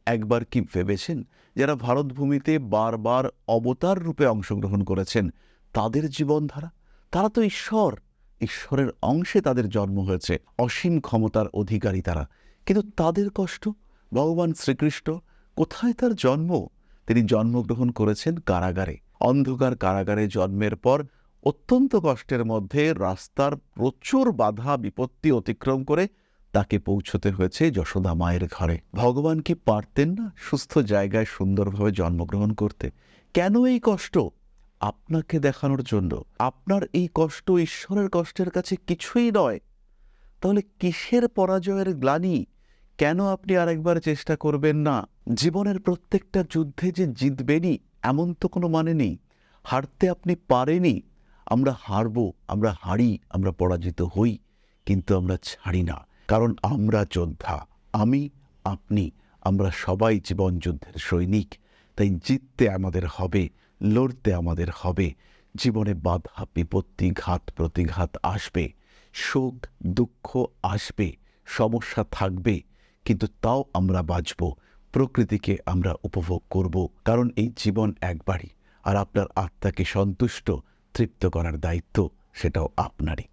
একবার কি ভেবেছেন যারা ভারতভূমিতে বারবার অবতার রূপে অংশগ্রহণ করেছেন তাদের জীবনধারা? তারা তো ঈশ্বরের অংশে তাদের জন্ম হয়েছে, অসীম ক্ষমতার অধিকারী তারা। কিন্তু তাদের কষ্ট, ভগবান শ্রীকৃষ্ণ কোথায় তার জন্ম? তিনি জন্মগ্রহণ করেছেন কারাগারে, অন্ধকার কারাগারে জন্মের পর অত্যন্ত কষ্টের মধ্যে রাস্তার প্রচুর বাধা বিপত্তি অতিক্রম করে তাকে পৌঁছতে হয়েছে যশোদা মায়ের ঘরে। ভগবান কি পারতেন না সুস্থ জায়গায় সুন্দরভাবে জন্মগ্রহণ করতে? কেন এই কষ্ট? আপনাকে দেখানোর জন্য। আপনার এই কষ্ট ঈশ্বরের কষ্টের কাছে কিছুই নয়। তাহলে কিসের পরাজয়ের গ্লানি? কেন আপনি আরেকবার চেষ্টা করবেন না? জীবনের প্রত্যেকটা যুদ্ধে যে জিতবেনই এমন তো কোনো মানে নেই। হারতে আপনি পারেনই। আমরা হারবো, আমরা হারি, আমরা পরাজিত হই, কিন্তু আমরা ছাড়ি না। কারণ আমরা যোদ্ধা। আমি, আপনি, আমরা সবাই জীবন যুদ্ধের সৈনিক। তাই জিততে আমাদের হবে, লড়তে আমাদের হবে। জীবনে বাধা বিপত্তি ঘাত প্রতিঘাত আসবে, সুখ দুঃখ আসবে, সমস্যা থাকবে, কিন্তু তাও আমরা বাঁচব। প্রকৃতিকে আমরা উপভোগ করব, কারণ এই জীবন একবারই। আর আপনার আত্মাকে সন্তুষ্ট তৃপ্ত করার দায়িত্ব সেটাও আপনারই।